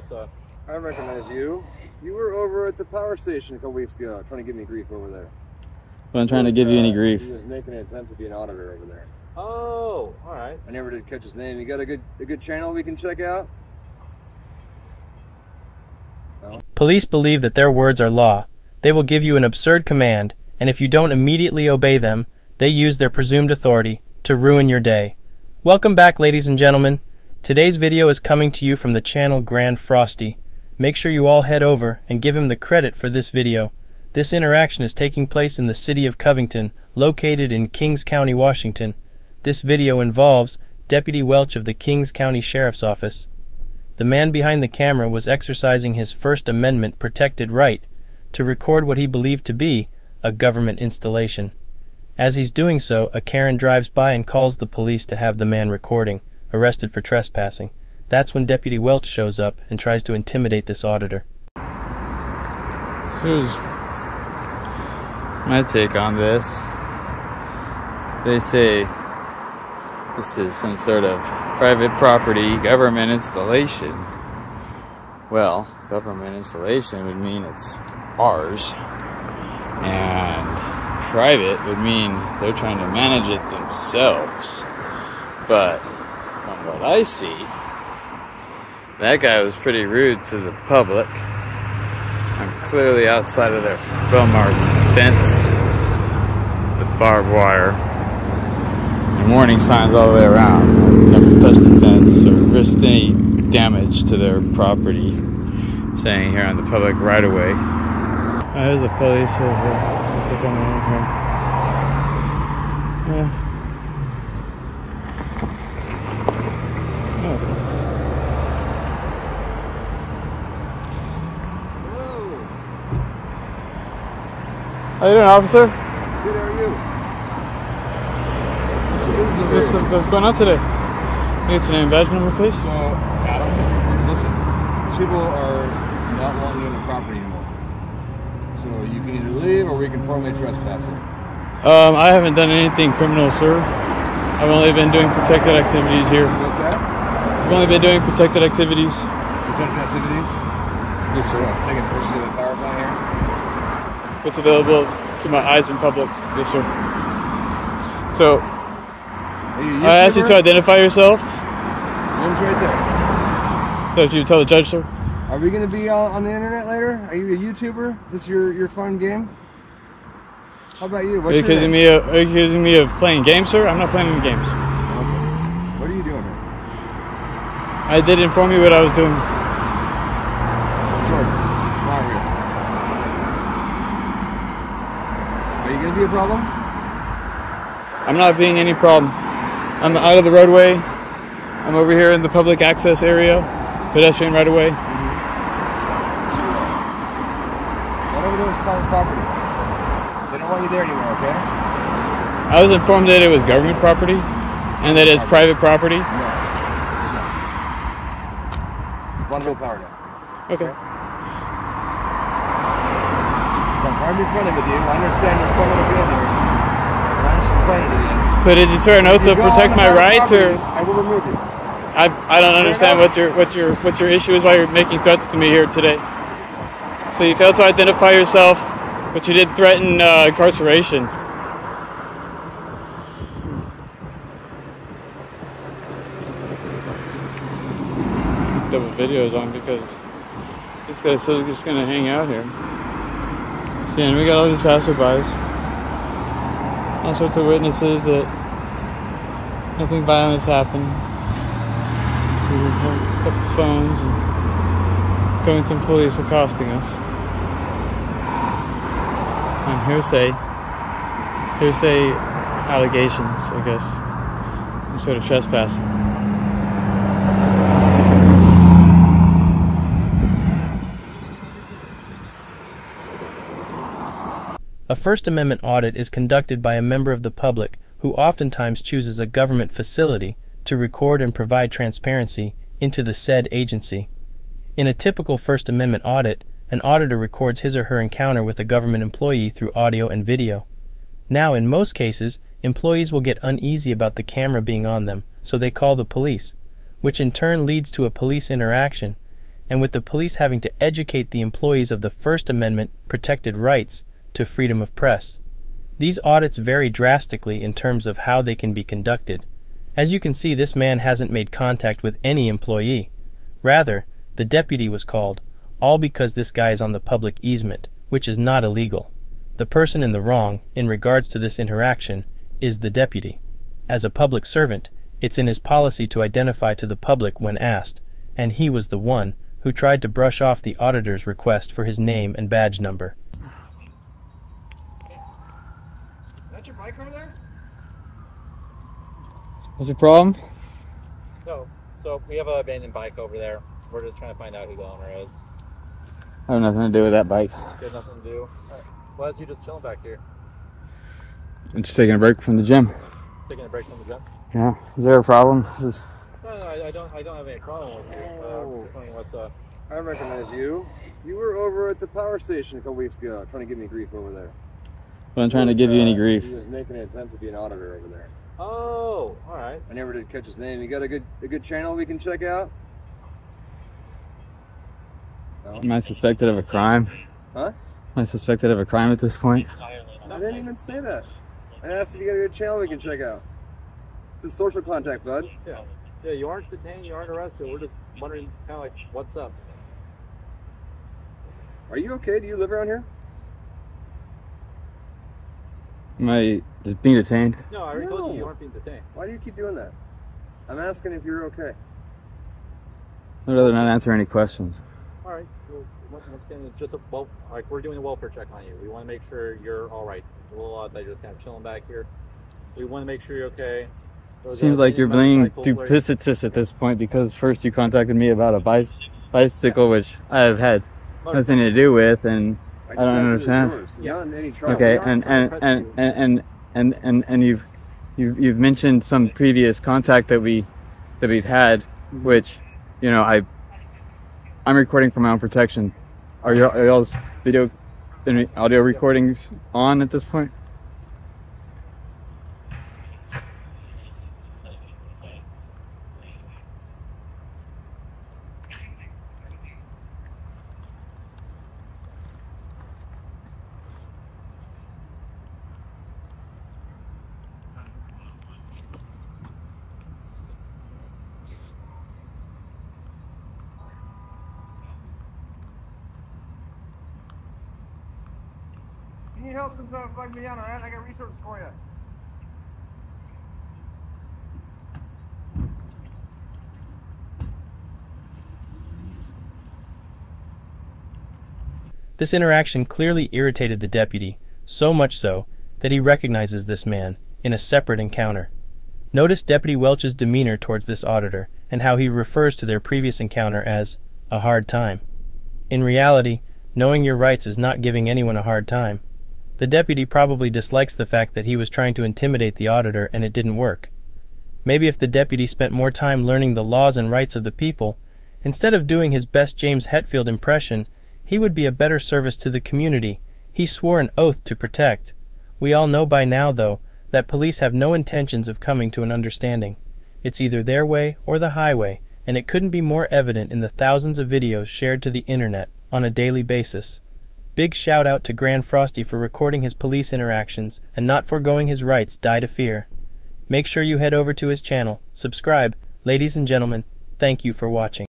what's up? I recognize you. You were over at the power station a couple weeks ago trying to give me grief over there. I'm trying to give you any grief. He was making an attempt to be an auditor over there. Oh, all right. I never did catch his name. You got a good channel we can check out? No? Police believe that their words are law. They will give you an absurd command, and if you don't immediately obey them, they use their presumed authority to ruin your day. Welcome back, ladies and gentlemen. Today's video is coming to you from the channel Grand Frosty. Make sure you all head over and give him the credit for this video. This interaction is taking place in the City of Covington, located in Kings County, Washington. This video involves Deputy Welch of the Kings County Sheriff's Office. The man behind the camera was exercising his First Amendment protected right to record what he believed to be a government installation. As he's doing so, a Karen drives by and calls the police to have the man recording, arrested for trespassing. That's when Deputy Welch shows up and tries to intimidate this auditor. Here's my take on this. They say this is some sort of private property government installation. Well, government installation would mean it's ours, and private would mean they're trying to manage it themselves. But from what I see, that guy was pretty rude to the public. I'm clearly outside of their well-marked fence with barbed wire and warning signs all the way around. Never touched the fence or risked any damage to their property. Saying here on the public right of way. There's a police over here. Yeah. Oh, how you doing, officer? Good, how are you? What's going on today? What's your name and badge number, please? So, Adam, listen. These people are not wanting you on the property anymore. So you can either leave or we can formally trespass you. I haven't done anything criminal, sir. I've only been doing protected activities here. What's that? I've only been doing protected activities. Protected activities? Yes, sir. Taking pictures of the power plant here? What's available to my eyes in public? Yes, sir. So, I asked you to identify yourself. Name's right there. So, if you tell the judge, sir. Are we going to be on the internet later? Are you a YouTuber? Is this your fun game? How about you? What's your name? Are you accusing me of playing games, sir? I'm not playing any games. Okay. What are you doing here? I did inform you what I was doing. Sort of. Not real. Are you going to be a problem? I'm not being any problem. I'm out of the roadway. I'm over here in the public access area, pedestrian right away. Whatever it is, private property. They don't want you there anymore, okay? I was informed that it was government property and that it's private property. No, it's not. It's bundle power now. Okay. So I'm trying to be friendly with you. I understand you're fun to be in here. I'm just complaining to you. So did you swear an oath to protect my rights, or? I will remove you. I don't understand what your issue is, why you're making threats to me here today. So you failed to identify yourself, but you did threaten incarceration. Double videos on because this guy's still just gonna hang out here. See, and we got all these passerbys, all sorts of witnesses that nothing violence happened. We have a couple phones and Covington police accosting us. And hearsay allegations, I guess. Some sort of trespassing. A First Amendment audit is conducted by a member of the public who oftentimes chooses a government facility to record and provide transparency into the said agency. In a typical First Amendment audit, an auditor records his or her encounter with a government employee through audio and video. Now, in most cases, employees will get uneasy about the camera being on them, so they call the police, which in turn leads to a police interaction, and with the police having to educate the employees of the First Amendment protected rights to freedom of press. These audits vary drastically in terms of how they can be conducted. As you can see, this man hasn't made contact with any employee. Rather, the deputy was called, all because this guy is on the public easement, which is not illegal. The person in the wrong, in regards to this interaction, is the deputy. As a public servant, it's in his policy to identify to the public when asked, and he was the one who tried to brush off the auditor's request for his name and badge number. Is that your bike over there? What's the problem? No. So we have an abandoned bike over there. We're just trying to find out who the owner is. I have nothing to do with that bike. You have nothing to do? Alright. Why is he just chilling back here? I'm just taking a break from the gym. Taking a break from the gym? Yeah. Is there a problem? No, I don't have any problem with you. What's up? I recognize you. You were over at the power station a couple weeks ago trying to give me grief over there. I wasn't trying to give you any grief. He was making an attempt to be an auditor over there. Oh, alright. I never did catch his name. You got a good channel we can check out? No? Am I suspected of a crime? Huh? Am I suspected of a crime at this point? I didn't even say that. I asked if you got a good channel we can check out. It's a social contact, bud. Yeah. Yeah, you aren't detained, you aren't arrested. We're just wondering kind of like, what's up? Are you okay? Do you live around here? Am I just being detained? No, I already told you aren't being detained. Why do you keep doing that? I'm asking if you're okay. I'd rather not answer any questions. Alright. Well, once again, it's just like we're doing a welfare check on you. We want to make sure you're alright. It's a little odd that you're just kind of chilling back here. We want to make sure you're okay. Seems like you're being duplicitous at this point, because first you contacted me about a bicycle, which I have had nothing to do with, and I don't understand. Okay, and you've mentioned some previous contact that we've had, which, you know, I'm recording for my own protection. Are y'all's video and audio recordings on at this point? You need help sometime, flag me out, alright? I got resources for you. This interaction clearly irritated the deputy, so much so that he recognizes this man in a separate encounter. Notice Deputy Welch's demeanor towards this auditor and how he refers to their previous encounter as a hard time. In reality, knowing your rights is not giving anyone a hard time. The deputy probably dislikes the fact that he was trying to intimidate the auditor and it didn't work. Maybe if the deputy spent more time learning the laws and rights of the people, instead of doing his best James Hetfield impression, he would be a better service to the community he swore an oath to protect. We all know by now, though, that police have no intentions of coming to an understanding. It's either their way or the highway, and it couldn't be more evident in the thousands of videos shared to the internet on a daily basis. Big shout out to Grand Frosty for recording his police interactions and not foregoing his rights die to fear. Make sure you head over to his channel, subscribe. Ladies and gentlemen, thank you for watching.